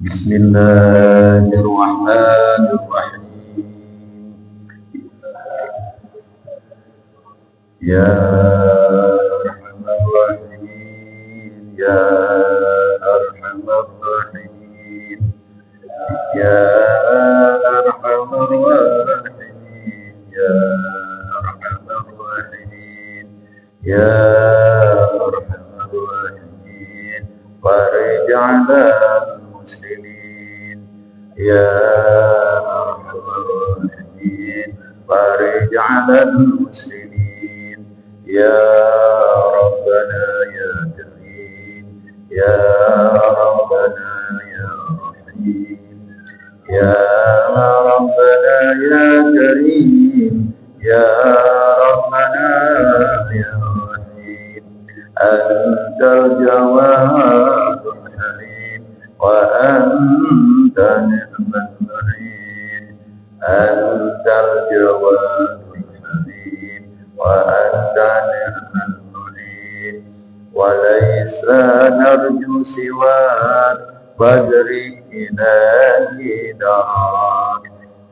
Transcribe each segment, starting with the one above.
Bismillahirrahmanirrahim. Ya Arhamar Rahimin, Ya Arhamar Rahimin, Ya Arhamar Rahimin, Ya Arhamar Rahimin, Ya Arhamar Rahimin, farij 'alal muslimin, Ya Arhamar Rahimin, farij 'alal muslimin, Ya Rabbana Ya Karim, Ya Rabbana Ya Rahim, Ya Rabbana Ya Karim, Ya Rabbana Ya Rahim, Antal Jawadul Halim, wa anta ni'mal mu'in, Antal Jawadul Halim, wa anta ni'mal mu'in, wa laysa narju siwak badri ilahi darak,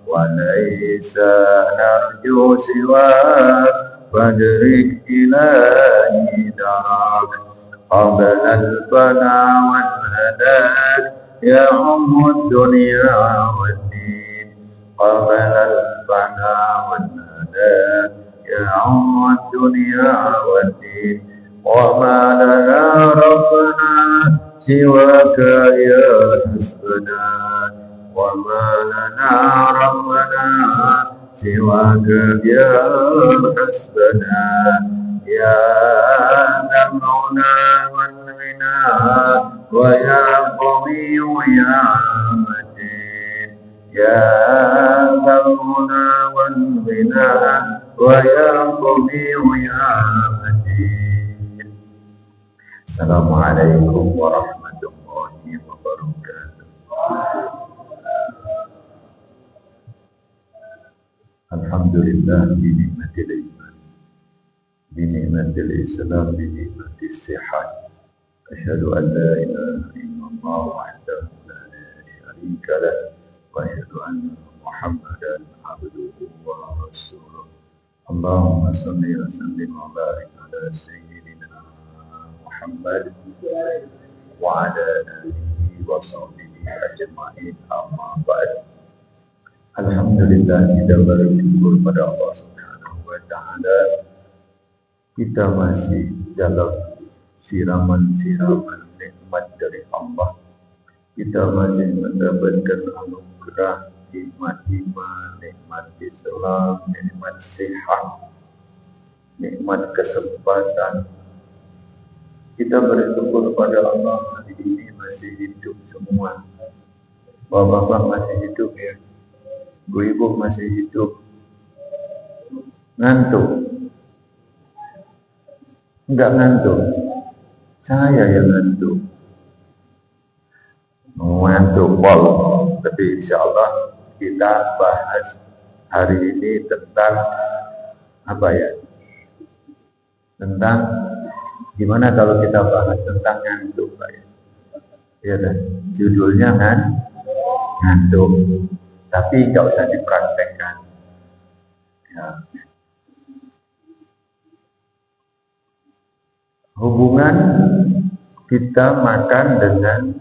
wa laysa narju siwak badri ilahi darak, qabla al-fana wal halak ya ummud dunya wad din, qabla al-fana wal halak ya ummud dunya wad din, wa ma lana rabbana siwaka ya hasbana, wa ma lana rabbana siwaka ya hasbana, ya damuna wal ghina wa ya qawiyu ya matin, ya damuna wal ghina wa ya qawiyu ya matin. Assalamualaikum warahmatullahi wabarakatuh. Alhamdulillah binikmatil iman, binikmatil islam, binikmatil sihat. Asyhadu an la ilaha illallah wahdahu la syarika lah, wa asyhadu anna Muhammadan abduhu wa rasuluh. Allahumma shalli wa sallim wa barik ala sayyidina Muhammad wa ala alihi wa sahbihi ajma'in, amma ba'd. Alhamdulillah, kita bersyukur pada Allah Subhanahu wa Ta'ala. Kita masih dalam siraman-siraman nikmat dari Allah. Kita masih mendapatkan anugerah nikmat iman, nikmat Islam, nikmat sehat, nikmat kesempatan. Kita bersyukur pada Allah, hari ini masih hidup semua. Bapak-bapak masih hidup ya, ibu-ibu masih hidup. Ngantuk? Enggak ngantuk, saya yang ngantuk. Ngantuk pol. Tapi insya Allah kita bahas hari ini tentang apa ya? Tentang gimana kalau kita bahas tentang ngantuk, Pak ya? Ya kan? Judulnya ngantuk. Tapi nggak usah dipraktekkan. Ya. Hubungan kita makan dengan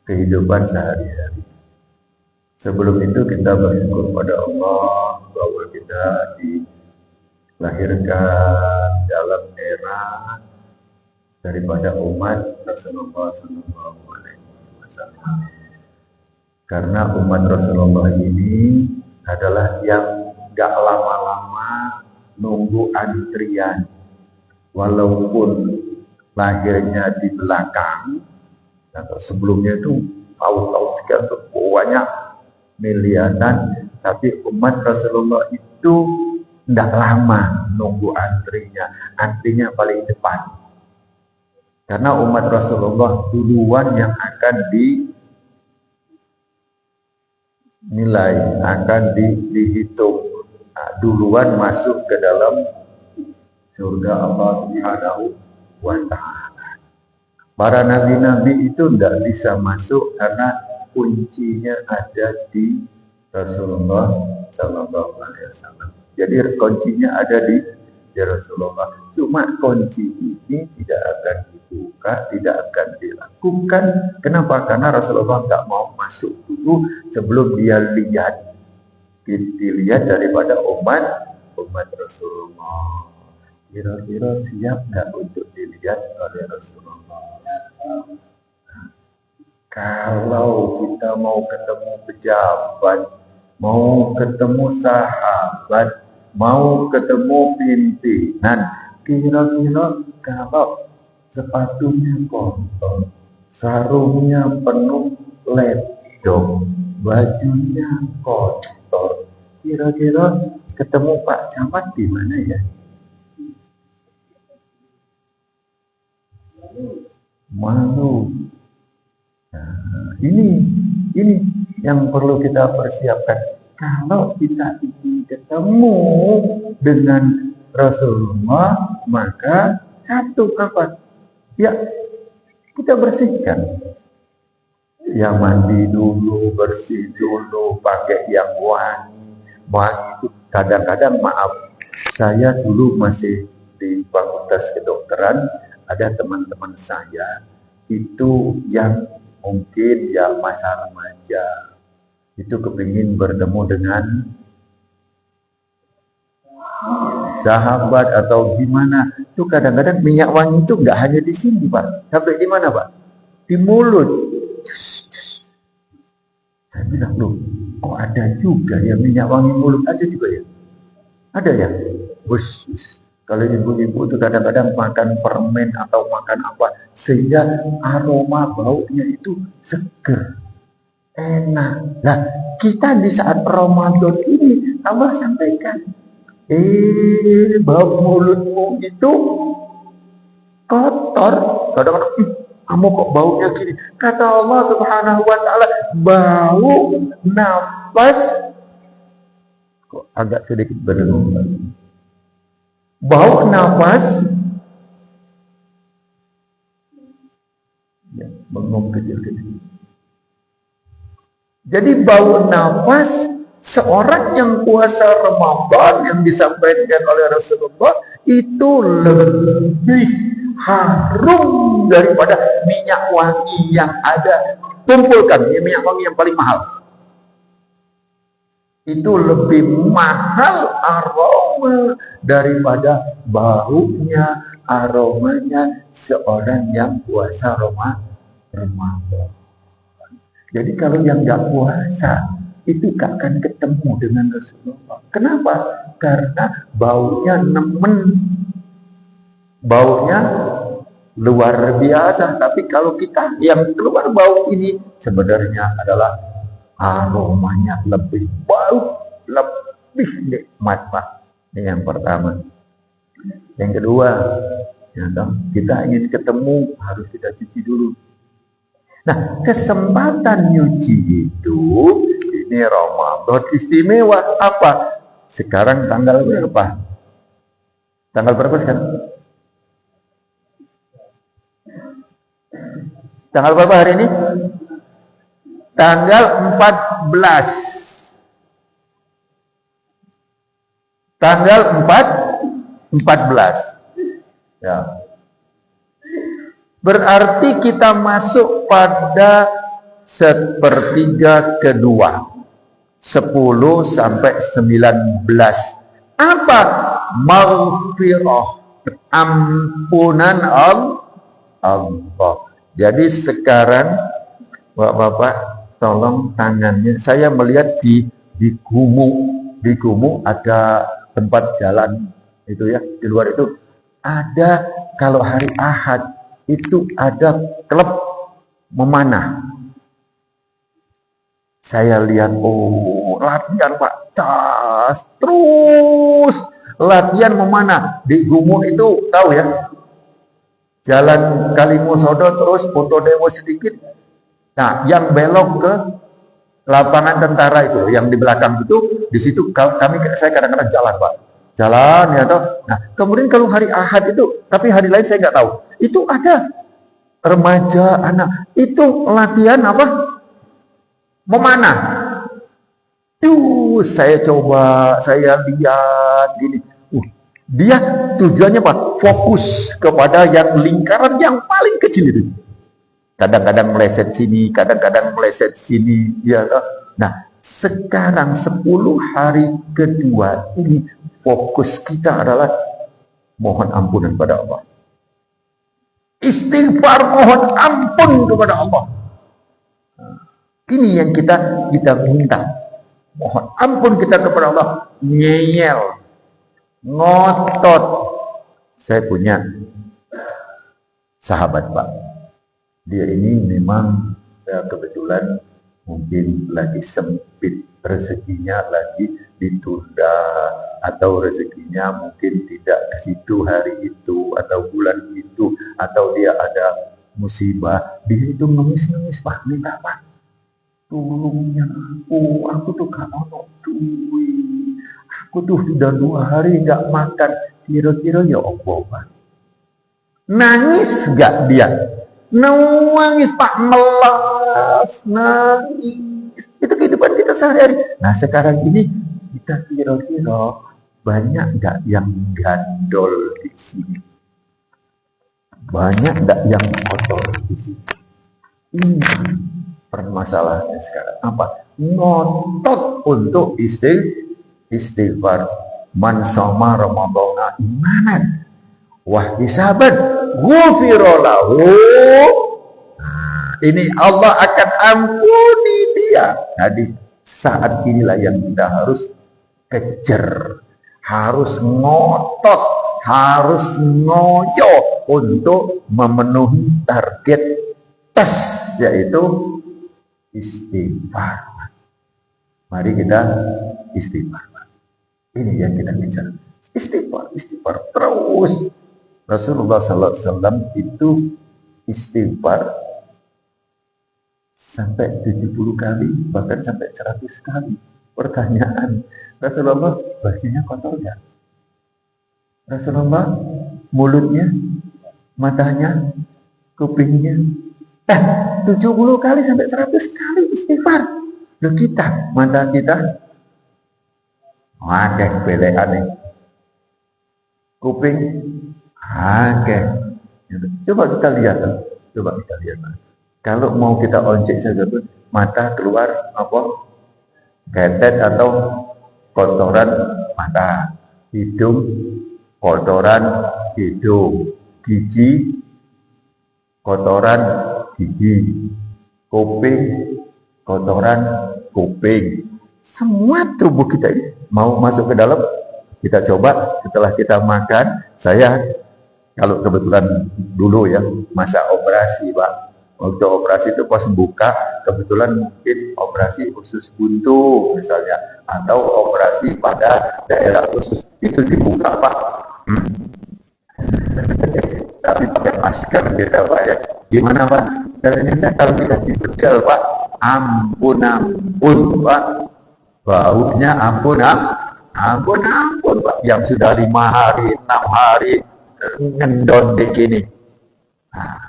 kehidupan sehari-hari. Sebelum itu kita bersyukur pada Allah bahwa kita dilahirkan dalam era daripada umat Rasulullah SAW. Karena umat Rasulullah ini adalah yang gak lama-lama nunggu antrian. Walaupun lahirnya di belakang, atau sebelumnya itu tahun-tahun sekian banyak miliaran, tapi umat Rasulullah itu tidak lama nunggu antrinya paling depan. Karena umat Rasulullah duluan yang akan dinilai, akan dihitung, duluan masuk ke dalam surga Allah Subhanahu wa Ta'ala. Para nabi-nabi itu tidak bisa masuk karena kuncinya ada di Rasulullah Sallallahu Alaihi Wasallam. Jadi kuncinya ada di Rasulullah. Cuma kunci ini tidak akan dibuka, tidak akan dilakukan. Kenapa? Karena Rasulullah nggak mau masuk dulu sebelum dia dilihat daripada umat Rasulullah. Kira-kira siap nggak untuk dilihat oleh Rasulullah? Kalau kita mau ketemu pejabat, mau ketemu sahabat, mau ketemu pimpinan, kira-kira kalau sepatunya kotor, sarungnya penuh ledong, bajunya kotor, kira-kira ketemu Pak Camat di mana ya? Malu. Nah, ini yang perlu kita persiapkan. Kalau kita ingin ketemu dengan Rasulullah, maka satu apa? Ya, kita bersihkan. Ya, mandi dulu, bersih dulu, pakai yang wangi. Wangi itu kadang-kadang, maaf, saya dulu masih di Fakultas Kedokteran, ada teman-teman saya itu yang mungkin ya masa remaja itu kepingin bertemu dengan sahabat atau gimana, itu kadang-kadang minyak wangi itu nggak hanya di sini Pak, sampai di mana Pak? Di mulut. Saya bilang, loh kok ada juga ya minyak wangi mulut, ada juga ya? Ada ya? Bus. Kalau ibu-ibu itu kadang-kadang makan permen atau makan apa, sehingga aroma baunya itu seger, enak. Nah, kita di saat Ramadan ini, Allah sampaikan, bau mulutmu itu kotor. Kadang-kadang, kamu kok baunya gini? Kata Allah Subhanahu wa Ta'ala, bau nafas, kok agak sedikit berdengung. Bau nafas, ya, bengong kecil-kecil. Jadi bau nafas seorang yang puasa Ramadan yang disampaikan oleh Rasulullah itu lebih harum daripada minyak wangi yang ada. Kumpulkan ya, minyak wangi yang paling mahal. Itu lebih mahal aroma daripada baunya, aromanya seorang yang puasa Ramadan. Jadi kalau yang nggak puasa itu gak akan ketemu dengan Rasulullah. Kenapa? Karena baunya nemen, baunya luar biasa. Tapi kalau kita yang keluar bau ini sebenarnya adalah aromanya lebih bau, lebih nikmat Pak. Ini yang pertama. Yang kedua, ya, kita ingin ketemu harus kita cuci dulu. Nah, kesempatan nyuci itu ini Ramadan istimewa apa? Sekarang tanggal berapa? Tanggal berapa sekarang? Tanggal berapa hari ini? Tanggal 14. Tanggal 14. Ya. Berarti kita masuk pada sepertiga kedua. 10 sampai 19. Apa? Maghfirah. Ampunan Allah. Jadi sekarang Bapak-bapak tolong tangannya. Saya melihat di Gumu ada tempat jalan itu ya, di luar itu ada, kalau hari Ahad itu ada klub memanah. Saya lihat, oh latihan Pak, terus latihan memanah di Gumu itu, tahu ya, Jalan Kalimusodo terus Pontodewo sedikit. Nah, yang belok ke lapangan tentara itu, yang di belakang itu, di situ saya kadang-kadang jalan Pak, jalan ya toh. Nah, kemudian kalau hari Ahad itu, tapi hari lain saya nggak tahu, itu ada remaja anak itu latihan apa? Memanah. Tuh, saya coba, saya lihat gini. Dia tujuannya apa? Fokus kepada yang lingkaran yang paling kecil itu. Kadang-kadang meleset sini, kadang-kadang meleset sini. Ya, nah, sekarang 10 hari kedua ini fokus kita adalah mohon ampunan pada Allah. Istighfar, mohon ampun kepada Allah. Ini yang kita minta. Mohon ampun kita kepada Allah. Ngeyel, ngotot. Saya punya sahabat, Pak. Dia ini memang kebetulan mungkin lagi sempit rezekinya, lagi ditunda, atau rezekinya mungkin tidak ke situ hari itu atau bulan itu, atau dia ada musibah. Dia itu nangis-nangis, Pak, minta Pak, tolongnya aku tuh gak ono duit, aku tuh sudah 2 hari gak makan, kira-kira ya Allah, Pak. Nangis gak dia? Nangis, Pak, melas, nangis. Itu kehidupan kita sehari-hari. Nah, sekarang ini kita kira-kira banyak gak yang gandol di sini? Banyak gak yang kotor di sini? Ini permasalahannya sekarang. Apa? Ngotot untuk istighfar. Man sama Ramadana imanan wahtisaban ghufira lahu. Nah, ini Allah akan ampuni dia. Nah, di saat inilah yang kita harus kejar, harus ngotot, harus ngoyo untuk memenuhi target tes, yaitu istighfar. Mari kita istighfar. Ini yang kita kejar. Istighfar terus. Rasulullah SAW itu istighfar sampai 70 kali, bahkan sampai 100 kali. Pertanyaan, Rasulullah bajunya kotor enggak? Rasulullah mulutnya, matanya, kupingnya 70 kali sampai 100 kali istighfar. Loh, kita, mata kita akeh beleane, kuping akeh. Coba kita lihat. Kalau mau kita oncek saja pun, mata keluar apa? Ketet atau kotoran mata, hidung kotoran hidung, gigi kotoran gigi, kuping kotoran kuping. Semua tubuh kita ini mau masuk ke dalam. Kita coba setelah kita makan. Saya kalau kebetulan dulu ya masa operasi, Pak, waktu operasi itu pas buka, kebetulan mungkin operasi usus buntu misalnya, atau operasi pada daerah khusus itu dibuka, Pak. Tapi pakai masker gitu, Pak, ya. Gimana, Pak? Ternyata kalau kita dibedal, Pak, ampun Pak, baunya ampun Pak, yang sudah 5 hari 6 hari ngendon begini. Nah,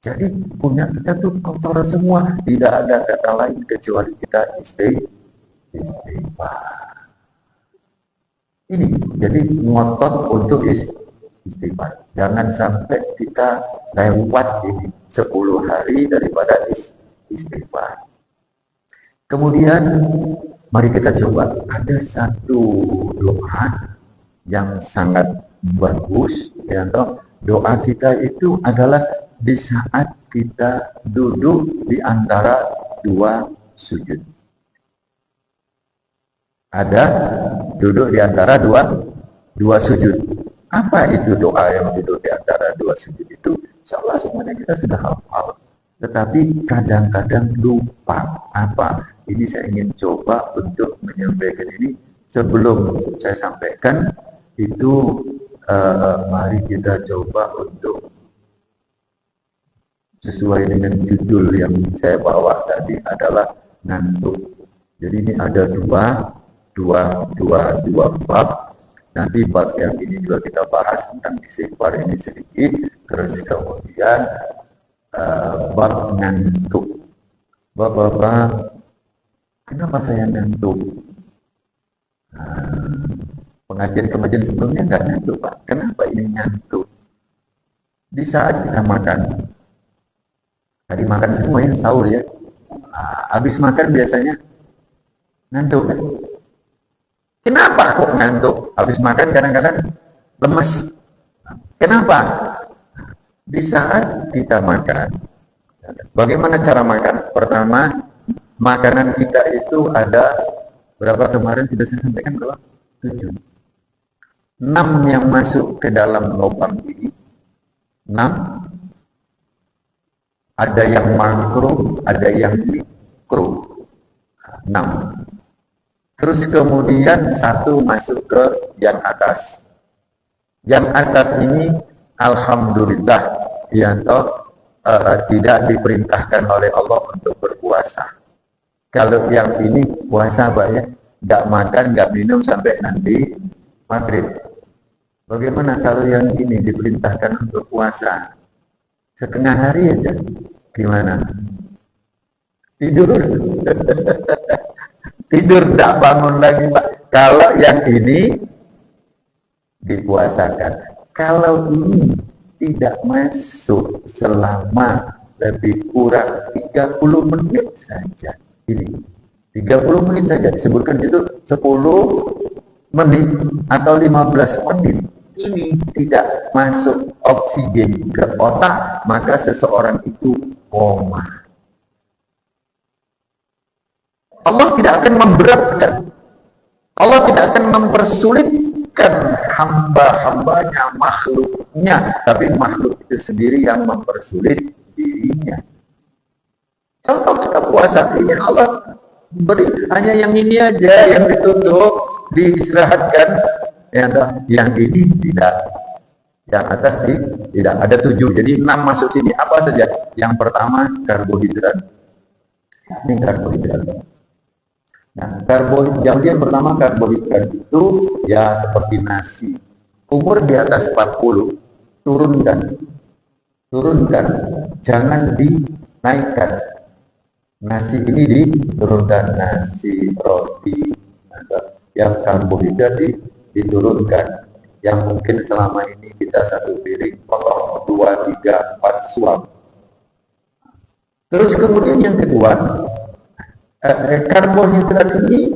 jadi punya kita tuh kotor semua, tidak ada kata lain kecuali kita istighfar. Ini jadi ngotot untuk istighfar. Jangan sampai kita lewat ini 10 hari daripada istighfar. Kemudian mari kita coba, ada satu doa yang sangat bagus, ya toh. Doa kita itu adalah di saat kita duduk di antara 2 sujud. Ada duduk di antara dua sujud. Apa itu doa yang duduk di antara 2 sujud itu? Insyaallah semuanya kita sudah hafal. Tetapi kadang-kadang lupa. Apa? Ini saya ingin coba untuk menyampaikan ini. Sebelum saya sampaikan itu, mari kita coba untuk sesuai dengan judul yang saya bawa tadi adalah ngantuk. Jadi ini ada dua bab. Nanti bab yang ini juga kita bahas tentang istighfar ini sedikit. Terus kemudian bab ngantuk. Bapak-bapak, Kenapa saya ngantuk? Pengajian-pengajian sebelumnya nggak ngantuk, Pak. Kenapa ini ngantuk? Di saat kita makan, tadi makan semua ya, sahur ya. Habis makan biasanya ngantuk kan? Kenapa kok ngantuk? Habis makan kadang-kadang lemes. Kenapa? Di saat kita makan, bagaimana cara makan? Pertama, makanan kita itu ada berapa kemarin sudah saya sampaikan, berapa? 7. 6 yang masuk ke dalam lubang ini. 6. Ada yang makro, ada yang mikro. 6. Terus kemudian 1 masuk ke yang atas. Yang atas ini alhamdulillah ya tidak diperintahkan oleh Allah untuk berpuasa. Kalau yang ini puasa Pak ya, nggak makan, nggak minum sampai nanti maghrib. Bagaimana kalau yang ini diperintahkan untuk puasa? Setengah hari aja, gimana? Tidur. Tidur tak bangun lagi Pak. Kalau yang ini dipuasakan. Kalau ini tidak masuk selama lebih kurang 30 menit saja. Ini 30 menit saja disebutkan itu 10 menit atau 15 menit. Ini tidak masuk oksigen ke otak, maka seseorang itu koma. Allah tidak akan memberatkan, Allah tidak akan mempersulitkan hamba-hambanya, makhluknya, tapi makhluk itu sendiri yang mempersulit dirinya. Contoh kita puasa ini Allah beri hanya yang ini aja yang ditutup, diistirahatkan, yang ini tidak, yang atas tidak ada 7, jadi 6 masuk sini. Apa saja? Yang pertama karbohidrat, ini karbohidrat. Nah, karbohidrat yang pertama karbohidrat itu ya seperti nasi. Umur di atas 40, turunkan, jangan dinaikkan. Nasi ini diturunkan, nasi, roti, yang karbohidrat diturunkan. Yang mungkin selama ini kita 1 piring, 2, 3, 4 suap. Terus kemudian yang kedua, karbohidrat ini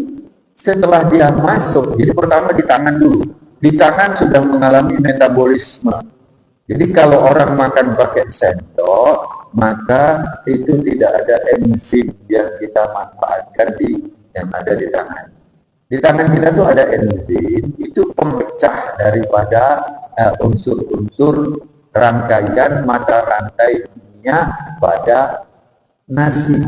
setelah dia masuk, jadi pertama di tangan dulu. Di tangan sudah mengalami metabolisme. Jadi kalau orang makan pakai sendok, maka itu tidak ada enzim yang kita manfaatkan yang ada di tangan. Di tangan kita tuh ada enzim, itu pemecah daripada unsur-unsur rangkaian mata rantainya pada nasi.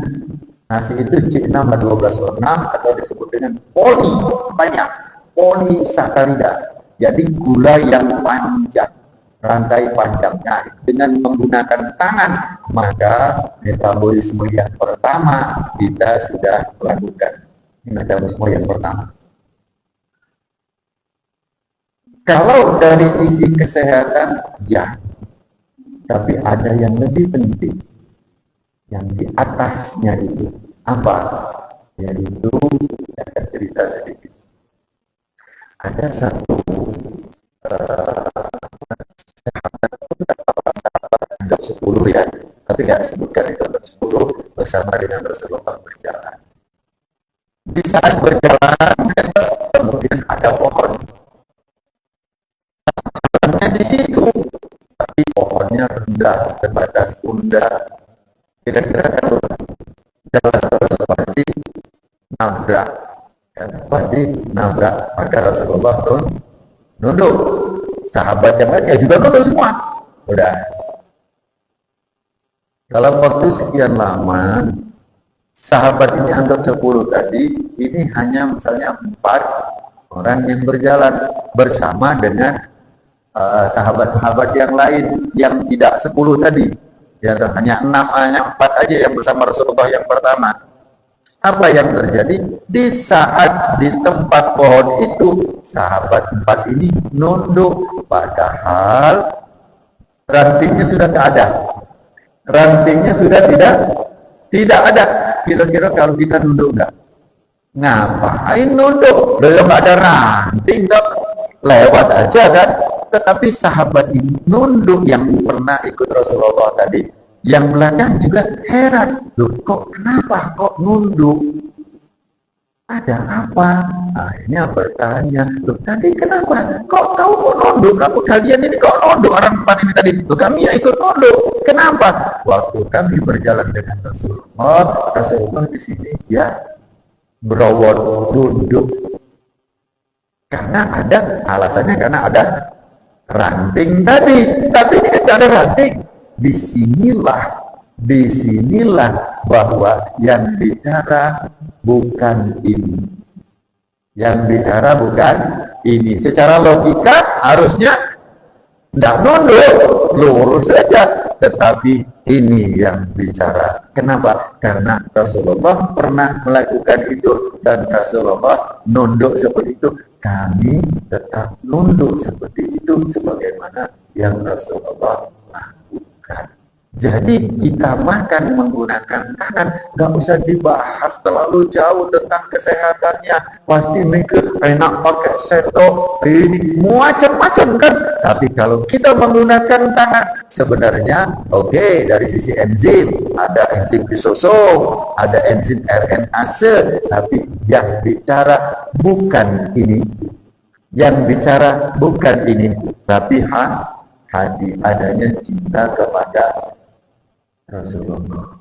Nasi itu C6H12O6 atau disebut dengan poli, banyak polisakarida. Jadi gula yang panjang, rantai panjangnya. Dengan menggunakan tangan, maka metabolisme yang pertama kita sudah lakukan. Ini metabolisme yang pertama. Kalau dari sisi kesehatan, ya, tapi ada yang lebih penting. Yang di atasnya itu apa? Yaitu saya akan cerita sedikit. Ada satu sahabat untuk 10 ya, tapi nggak sebutkan itu untuk 10 bersama dengan Rasulullah berjalan. Di saat berjalan, kemudian ada pohon. Jalannya di situ, tapi pohonnya rendah, sebatas pundak. Kira-kira kalau jalan terus pasti nabrak, maka Rasulullah pun nunduk. Sahabat yang lain juga nunduk semua. Udah. Dalam waktu sekian lama, sahabat ini anggap 10 tadi, ini hanya misalnya 4 orang yang berjalan bersama dengan sahabat-sahabat yang lain yang tidak 10 tadi. Ya, hanya 4 aja yang bersama Rasulullah yang pertama. Apa yang terjadi? Di saat di tempat pohon itu, sahabat 4 ini nunduk, padahal rantingnya sudah tidak ada. Rantingnya sudah tidak ada. Kira-kira kalau kita nunduk enggak? Ngapain nunduk? Belum ada ranting, lewat aja kan. Tetapi sahabat ini nunduk, yang pernah ikut Rasulullah tadi, yang belakang juga heran. Loh, kok kenapa kok nunduk? Ada apa? Akhirnya bertanya, loh tadi kenapa? Kok kau kok nunduk? Kamu kalian ini kok nunduk? Orang empat ini tadi, loh kami ya ikut nunduk. Kenapa? Waktu kami berjalan dengan Rasulullah di sini ya berawal duduk. Karena ada alasannya, karena ada ranting tadi. Tapi ini tidak ada ranting. Disinilah bahwa yang bicara bukan ini. Yang bicara bukan ini. Secara logika harusnya tidak nunduk, lurus saja. Tetapi ini yang bicara. Kenapa? Karena Rasulullah pernah melakukan itu dan Rasulullah nunduk seperti itu. Kami tetap nunduk seperti itu sebagaimana yang Rasulullah lakukan. Jadi kita makan menggunakan kanan, nggak usah dibahas terlalu jauh tentang kesehatannya. Pasti mikir enak pakai sendok, ini macam-macam kan. Tapi kalau kita menggunakan tangan, sebenarnya oke, dari sisi enzim, ada enzim lisosom, ada enzim RNase, tapi yang bicara bukan ini. Yang bicara bukan ini, tapi hati adanya cinta kepada Rasulullah.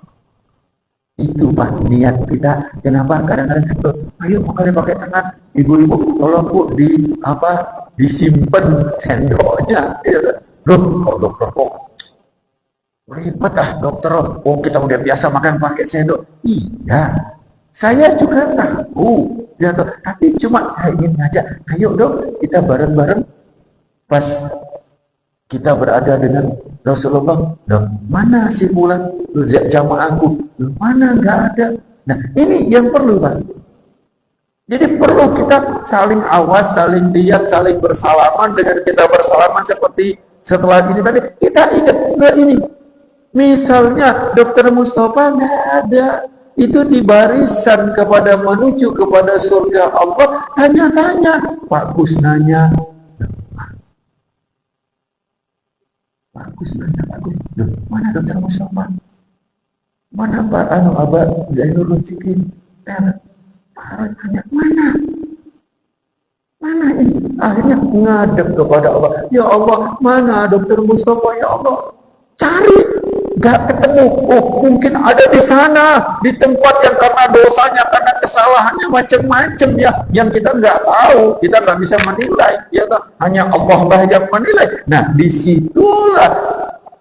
Itu Pak niat kita. Kenapa kadang-kadang sebut, ayo makanya pakai tangan, ibu-ibu tolong Bu disimpan sendoknya. Loh, kok dokter kok ribet dokter. Oh kita udah biasa makan pakai sendok. Iya, saya juga tahu. Ya, tapi cuma ingin ngajak, ayo dong kita bareng-bareng pas kita berada dengan Rasulullah. Loh, mana si Fulan? Jamaahku. Loh, mana? Nggak ada. Nah, ini yang perlu, Pak. Jadi perlu kita saling awas, saling lihat, saling bersalaman. Dengan kita bersalaman seperti setelah ini tadi, kita ingat nggak ini? Misalnya Dr. Mustafa nggak ada. Itu di barisan kepada menuju kepada surga Allah. Tanya-tanya. Pak Gus nanya, Bagus, loh, mana Dr. Mustafa? Mana Pak Abah Zainul Rozikin? Tanya, mana ini? Akhirnya ngadep kepada Allah. Ya Allah, mana Dr. Mustafa? Ya Allah, cari, gak ketemu. Oh, mungkin ada di sana, di tempat yang karena dosanya, karena kesalahannya macam-macam ya, yang kita nggak tahu, kita nggak bisa menilai. Ya, hanya Allah lah yang menilai. Nah, disitulah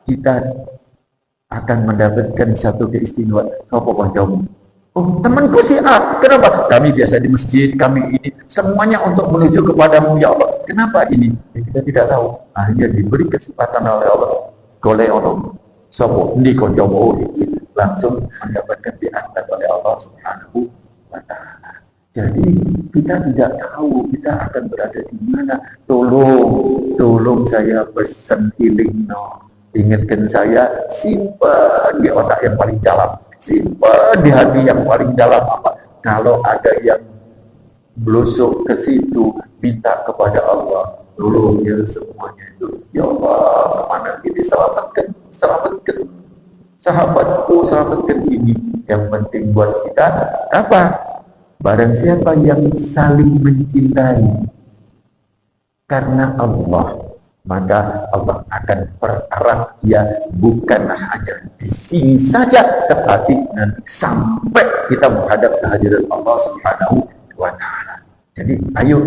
kita akan mendapatkan satu keistimewaan. Apa Pak Jom? Oh, temanku si A. Kenapa? Kami biasa di masjid, kami ini semuanya untuk menuju kepadamu ya Allah. Kenapa ini? Ya, kita tidak tahu. Akhirnya diberi kesempatan oleh Allah. Oleh Allah. Sopo di konjomo langsung mendapatkan diangkat oleh Allah Subhanahu wa Ta'ala. Jadi kita tidak tahu kita akan berada di mana. Tolong saya pesan healing ingatkan saya, simpan di otak yang paling dalam, simpan di hati yang paling dalam. Apa? Kalau ada yang blusuk ke situ, minta kepada Allah, tolong ya semuanya itu. Ya Allah, kemana ini selamatkan sahabatku, selamatkan ini. Yang penting buat kita apa? Barang siapa yang saling mencintai karena Allah, maka Allah akan pererat dia bukan hanya di sini saja, tetapi nanti sampai kita menghadap kehadiran Allah Subhanahu wa Ta'ala. Jadi ayo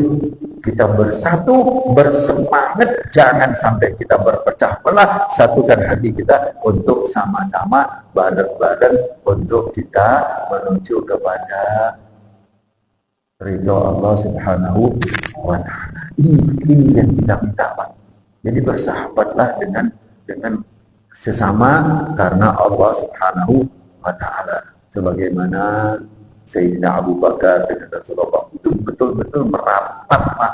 kita bersatu, bersemangat, jangan sampai kita berpecah belah. Satukan hati kita untuk sama-sama bareng-bareng untuk kita menuju kepada ridho Allah Subhanahu wa Ta'ala. Ini yang kita minta, Pak. Jadi bersahabatlah dengan sesama karena Allah Subhanahu wa Ta'ala. Sebagaimana Sayyidina Abu Bakar dengan Rasulullah itu betul-betul merapat, Pak.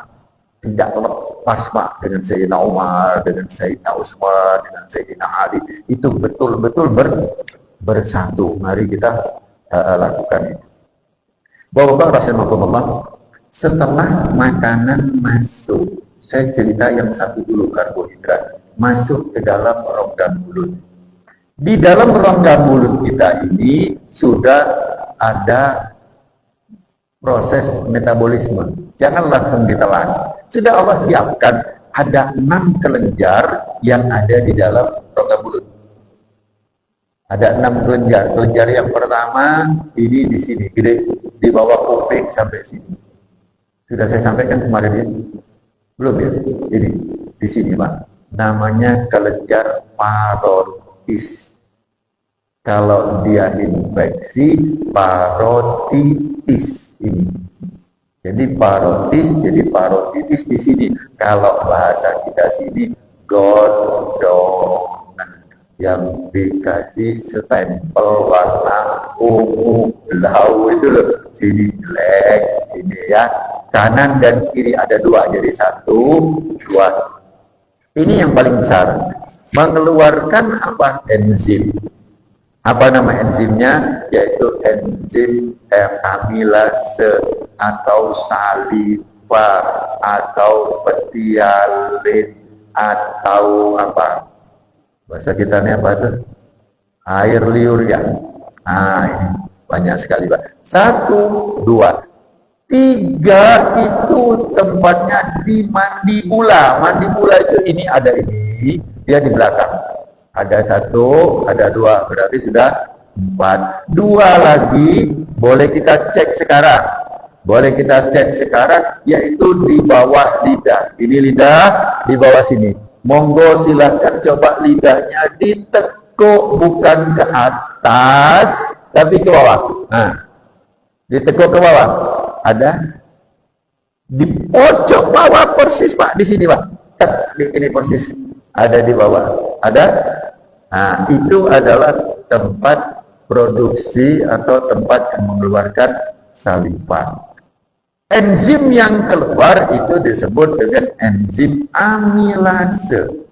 Tidak lepas, Pak, dengan Sayyidina Umar, dengan Sayyidina Utsman, dengan Sayyidina Ali. Itu betul-betul bersatu. Mari kita lakukan itu. Bapak-bapak rahimakumullah, setelah makanan masuk, saya cerita yang satu dulu, karbohidrat masuk ke dalam rongga mulut. Di dalam rongga mulut kita ini sudah ada proses metabolisme. Jangan langsung ditelan. Sudah Allah siapkan ada 6 kelenjar yang ada di dalam rongga mulut. Ada 6 kelenjar. Kelenjar yang pertama ini di sini, gede, di bawah kuping sampai sini. Sudah saya sampaikan kemarin ya? Belum ya? Ini di sini Pak. Namanya kelenjar parotis. Kalau dia infeksi, parotitis ini. Jadi parotis, jadi parotitis di sini. Kalau bahasa kita sini, gondongan yang dikasih stempel warna ungu, blau itu loh. Sini jelek, sini ya. Kanan dan kiri ada 2, jadi 1, 2. Ini yang paling besar. Mengeluarkan apa? Enzim. Apa nama enzimnya? Yaitu enzim amilase atau saliva atau petialin atau apa? Bahasa kita ini apa itu? Air liur ya. Nah, ini banyak sekali Pak. 1, 2. 3 itu tempatnya di mandibula. Mandibula itu ini ada ini, dia di belakang. Ada 1, ada 2, berarti sudah 4. 2 lagi boleh kita cek sekarang. Boleh kita cek sekarang, yaitu di bawah lidah. Ini lidah di bawah sini. Monggo silakan coba lidahnya ditekuk, bukan ke atas, tapi ke bawah. Nah, ditekuk ke bawah. Ada di pojok bawah persis Pak, di sini Pak. Ini persis ada di bawah. Ada. Nah, itu adalah tempat produksi atau tempat yang mengeluarkan saliva. Enzim yang keluar itu disebut dengan enzim amilase.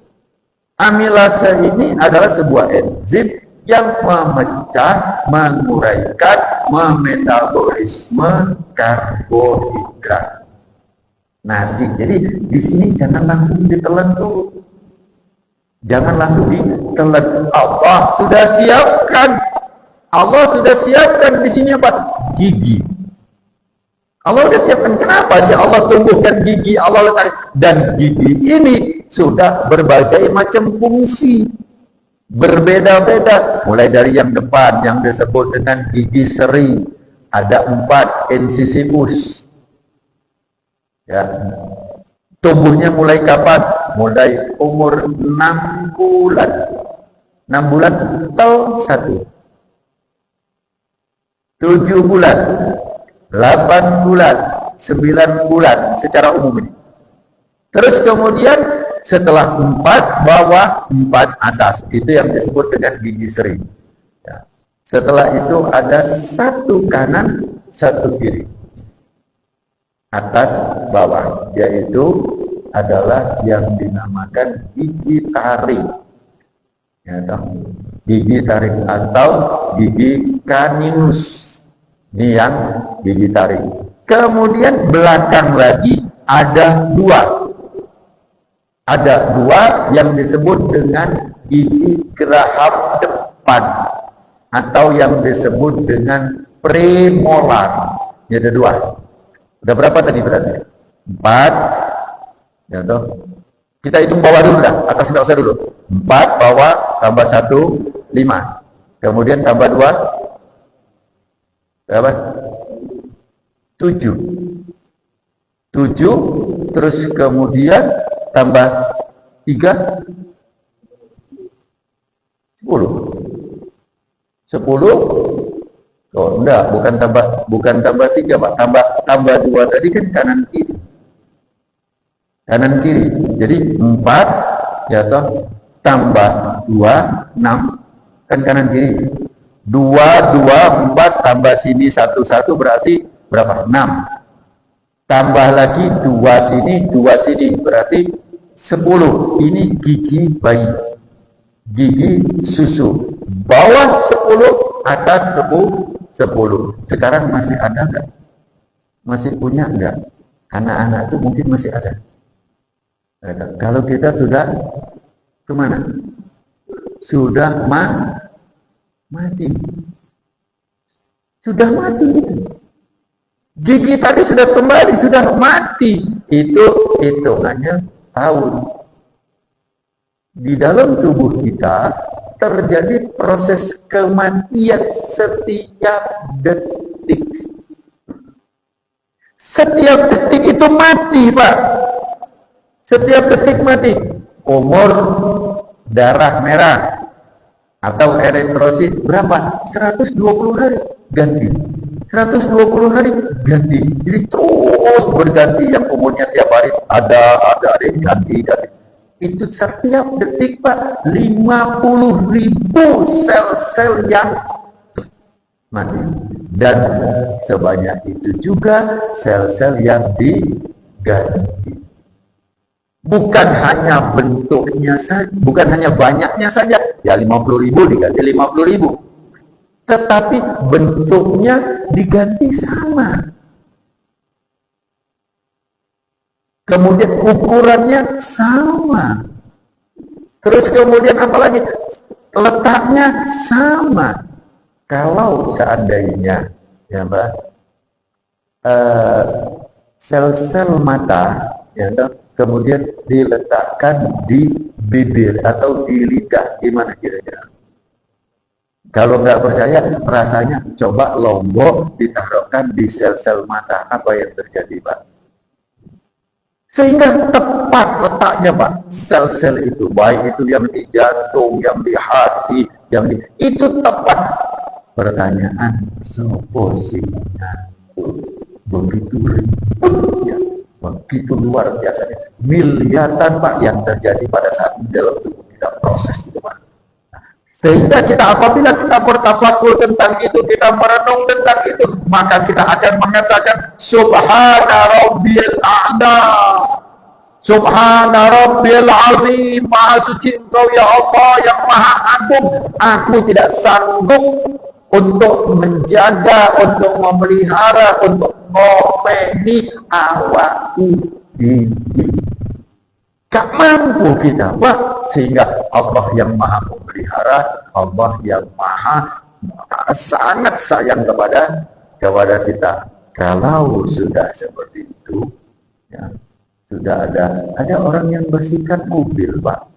Amilase ini adalah sebuah enzim yang memecah, menguraikan, memetabolisme karbohidrat. Nasi. Jadi di sini jangan langsung ditelan tuh. Jangan langsung ditelan. Allah sudah siapkan. Allah sudah siapkan di sini apa? Gigi. Allah sudah siapkan. Kenapa sih Allah tumbuhkan gigi? Allah letak, dan gigi ini sudah berbagai macam fungsi. Berbeda-beda. Mulai dari yang depan yang disebut dengan gigi seri. Ada 4 incisivus. Ya. Tumbuhnya mulai kapan? Mulai umur 6 bulan. 6 bulan tel 1. 7 bulan. 8 bulan. 9 bulan secara umum ini. Terus kemudian setelah 4 bawah, 4 atas. Itu yang disebut dengan gigi seri. Ya. Setelah itu ada 1 kanan, 1 kiri. Atas bawah, yaitu adalah yang dinamakan gigi taring. Ya, gigi taring atau gigi caninus. Ini yang gigi taring. Kemudian belakang lagi ada 2. Ada 2 yang disebut dengan gigi geraham depan atau yang disebut dengan premolar. Ini ada 2. Udah berapa tadi berarti? 4. Ya toh. Kita hitung bawah dulu dah, atas enggak usah dulu. 4 bawah tambah 1 5. Kemudian tambah 2 berapa? 7. 7 terus kemudian tambah 3 10. 10. Oh enggak, bukan tambah 3 Pak, tambah 2 tadi kan kanan kiri. Kanan kiri. Jadi 4 ya toh tambah 2 6 kan kanan kiri. 2 2 4 tambah sini 1 1 berarti berapa? 6. Tambah lagi 2 sini 2 sini berarti 10. Ini gigi bayi. Gigi susu. Bawah 10, atas 10. Sekarang masih ada nggak? Masih punya enggak? Anak-anak itu mungkin masih ada. Kalau kita sudah kemana? Sudah mati. Sudah mati itu. Gigi tadi sudah kembali, sudah mati. Itu hitungannya tahun. Di dalam tubuh kita terjadi proses kematian setiap detik. Setiap detik itu mati, Pak. Setiap detik mati. Umur darah merah atau eritrosit berapa? 120 hari ganti. 120 hari ganti. Jadi terus berganti, yang umurnya tiap hari ada yang ganti. Itu setiap detik, Pak, 50.000 sel-sel yang mati. Dan sebanyak itu juga sel-sel yang diganti. Bukan hanya bentuknya saja, bukan hanya banyaknya saja, ya 50.000 diganti 50.000. Tetapi bentuknya diganti sama. Kemudian ukurannya sama. Terus kemudian apalagi? Letaknya sama. Kalau seandainya ya Mbak, sel-sel mata ya, kemudian diletakkan di bibir atau di lidah, gimana kira-kira? Kalau nggak percaya, rasanya coba lombok ditaruhkan di sel-sel mata, apa yang terjadi, Pak? Sehingga tepat letaknya, Pak, sel-sel itu, baik itu yang di jantung, yang di hati, itu tepat. Pertanyaan, posisinya begitu ributnya, begitu luar biasa, miliaran, Pak, yang terjadi pada saat di dalam tubuh kita, proses itu, Pak. Sehingga kita apabila kita bertafakur tentang itu, kita merenung tentang itu, maka kita akan mengatakan Subhana Rabbiyal A'la, Subhana Rabbiyal Azim, Maha suci Engkau ya Allah yang Maha Agung. Aku tidak sanggup untuk menjaga, untuk memelihara, untuk ngopeni awakku ini. Gak mampu kita, Pak. Sehingga Allah yang Maha memelihara, Allah yang Maha sangat sayang kepada kita. Kalau sudah seperti itu, ya, sudah ada orang yang bersihkan mobil, Pak.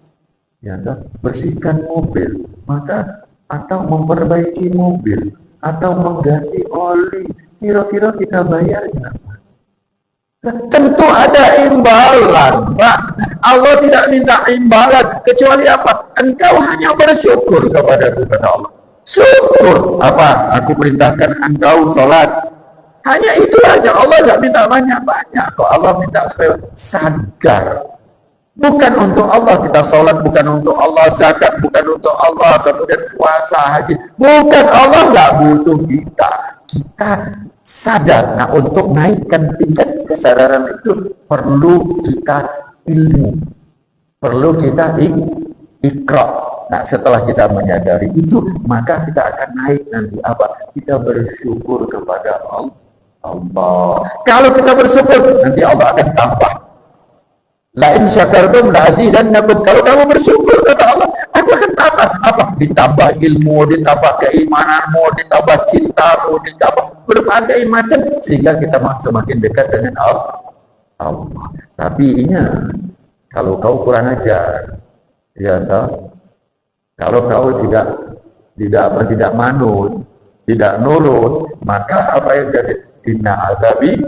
Ya, bersihkan mobil, maka atau memperbaiki mobil, atau mengganti oli, kira-kira kita bayar berapa? Tentu ada imbalan, Pak. Allah tidak minta imbalan kecuali apa? Engkau hanya bersyukur kepada Tuhan Allah. Syukur apa? Aku perintahkan engkau sholat. Hanya itu aja. Allah tidak minta banyak-banyak. Kok Allah minta supaya sadar. Bukan untuk Allah kita sholat, bukan untuk Allah zakat, bukan untuk Allah kemudian puasa haji. Bukan, Allah nggak butuh kita. Kita sadar. Nah, untuk naikkan tingkat kesadaran itu perlu kita ilmu, perlu kita ikra. Nah, setelah kita menyadari itu, maka kita akan naik nanti apa? Kita bersyukur kepada Allah. Kalau kita bersyukur, nanti Allah akan tambah. Lain syakartum la'azidannakum. Kalau kamu bersyukur kata Allah, aku akan tambah apa? Ditambah ilmu, ditambah keimananmu, ditambah cintamu, ditambah berbagai macam, sehingga kita semakin dekat dengan Allah. Tapi ingat, kalau kau kurang ajar, ya toh, kalau kau tidak manut, tidak nurut, maka apa yang jadi? Inna azabi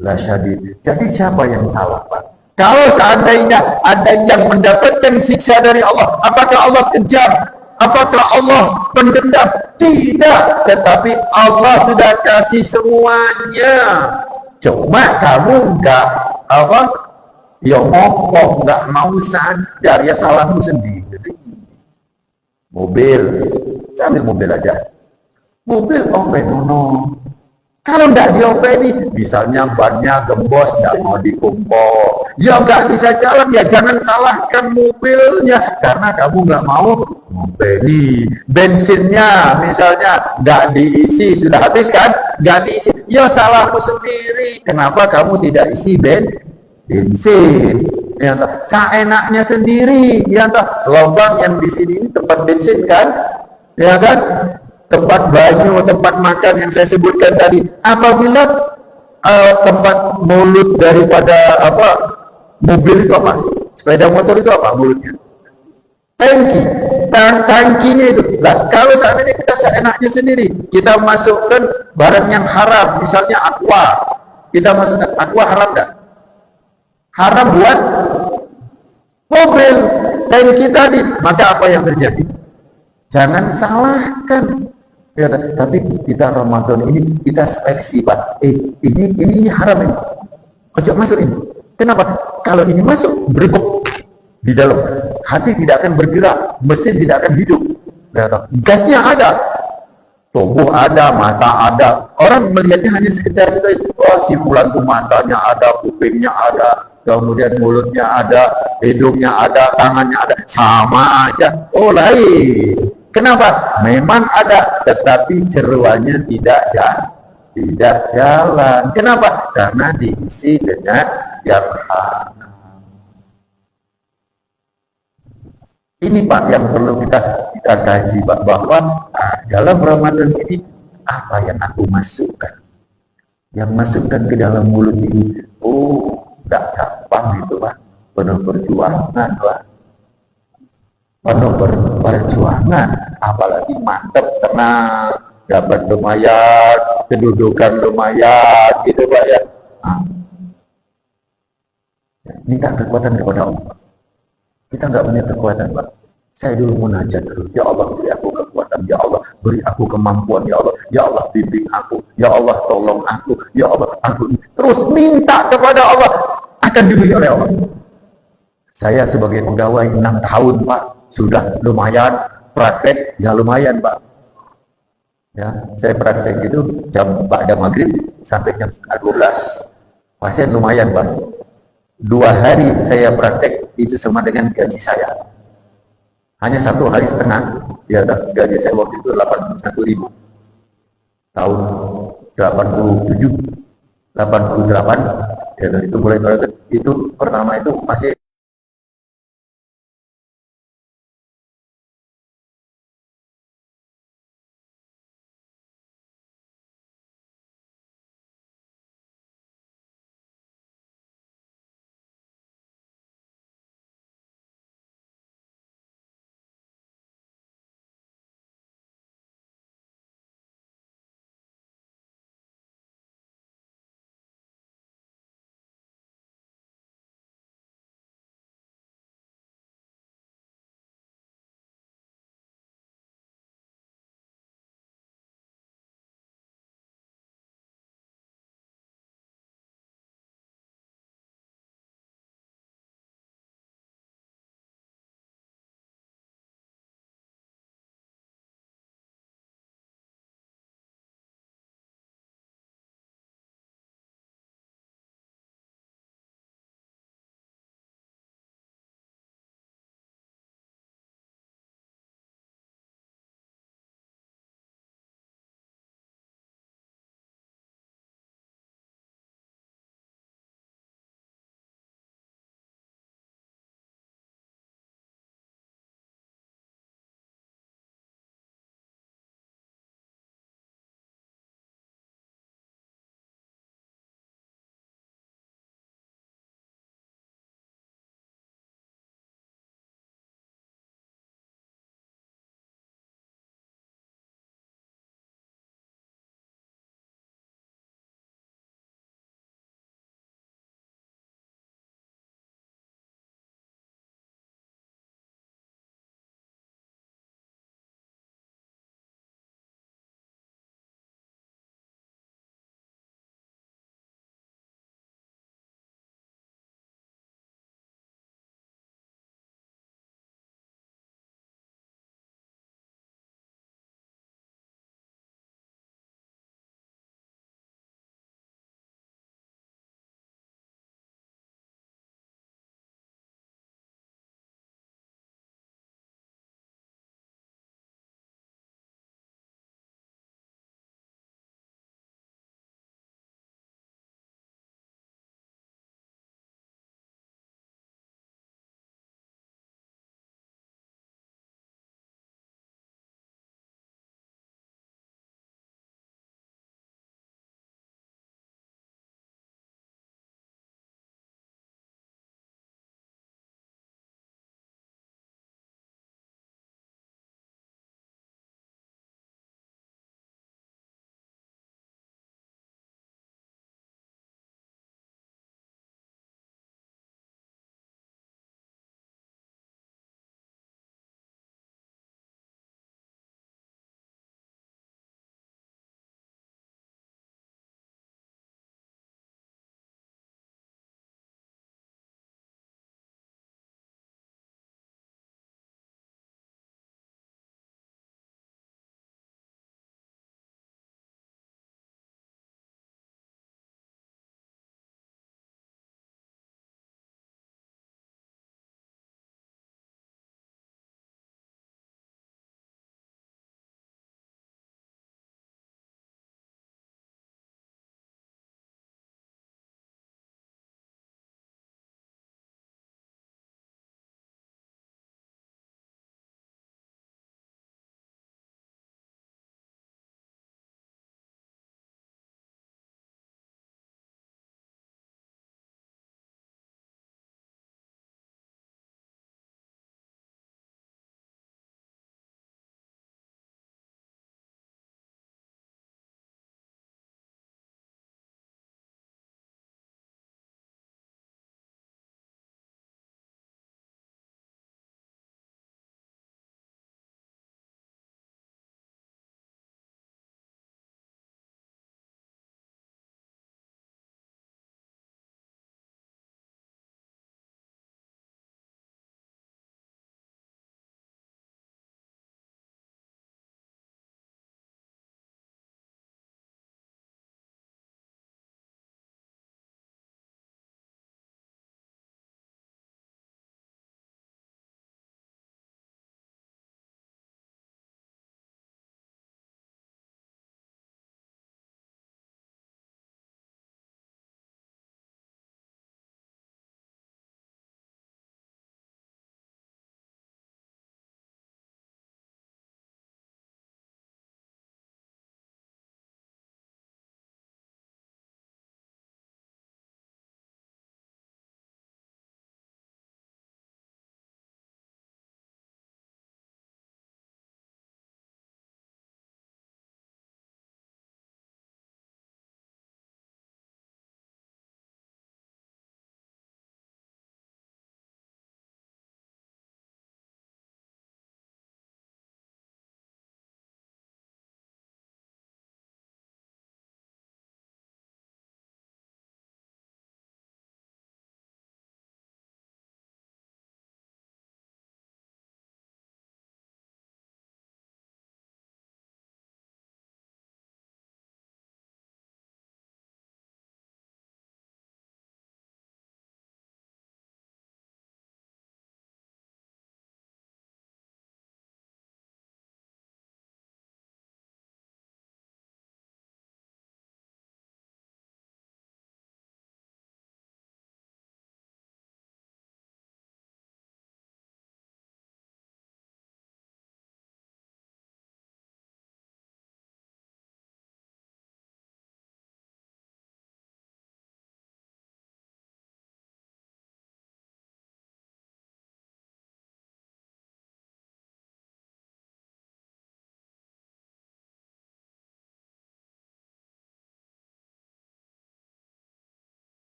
lasyadid. Jadi siapa yang salah, Pak? Kalau seandainya ada yang mendapatkan siksa dari Allah, apakah Allah kejam? Apakah Allah pendendam? Tidak, tetapi Allah sudah kasih semuanya. Cuma kamu enggak ngomong, enggak mau sadar, ya salahmu sendiri. Mobil, ambil mobil aja. Mobil no. Kalau enggak diopeni, misalnya bannya gembos, enggak mau dikumpul, ya enggak bisa jalan, ya jangan salahkan mobilnya, karena kamu enggak mau Beli bensinnya misalnya nggak diisi, sudah habis kan, nggak diisi, ya salahmu sendiri, kenapa kamu tidak isi bensin, ya toh, seenaknya sendiri, ya toh, lubang yang di sini ini tempat bensin kan, ya kan, tempat banyu, tempat makan yang saya sebutkan tadi. Apabila tempat mulut daripada mobil itu apa, sepeda motor itu apa mulutnya? Tangki, tangkinya itu. Nah, kalau seandainya kita seenaknya sendiri, kita masukkan barang yang haram, misalnya aqua, kita masukkan aqua, haram nggak? Haram buat mobil, tangki tadi. Maka apa yang terjadi? Jangan salahkan. Ya, tapi kita Ramadan ini kita seleksi, Pak. Ini haram ini. Ojo masuk ini. Kenapa? Kalau ini masuk, berebuk di dalam, hati tidak akan bergerak, mesin tidak akan hidup. Gasnya ada, tubuh ada, mata ada. Orang melihatnya hanya sekedar itu. Oh, si fulan tuh matanya ada, kupingnya ada, kemudian mulutnya ada, hidungnya ada, tangannya ada, sama aja. Oh, lain. Kenapa? Memang ada, tetapi jeruannya tidak jalan. Kenapa? Karena diisi dengan yang haram. Ini Pak yang perlu kita kaji Pak, bahwa dalam Ramadan ini apa yang aku masukkan, yang masukkan ke dalam mulut ini. Oh, tidak gampang itu Pak, penuh perjuangan Pak, penuh perjuangan, apalagi mantap, tenang, dapat lumayan, kedudukan lumayan, gitu Pak ya. Minta kekuatan kepada Allah. Kita nggak punya kekuatan, Pak. Saya dulu munajat terus. Ya Allah, beri aku kekuatan. Ya Allah, beri aku kemampuan. Ya Allah, ya Allah, bimbing aku. Ya Allah, tolong aku. Ya Allah, aku. Terus minta kepada Allah, akan diberi oleh Allah. Saya sebagai pegawai 6 tahun, Pak, sudah lumayan. Praktek, ya lumayan, Pak. Ya, saya praktek itu jam pada maghrib sampai jam 12. Pasien lumayan, Pak. 2 hari saya praktek itu sama dengan gaji saya. Hanya 1 hari setengah. Ya, gaji saya waktu itu 81.000. Tahun 87, 88. Ya, itu mulai itu pertama itu masih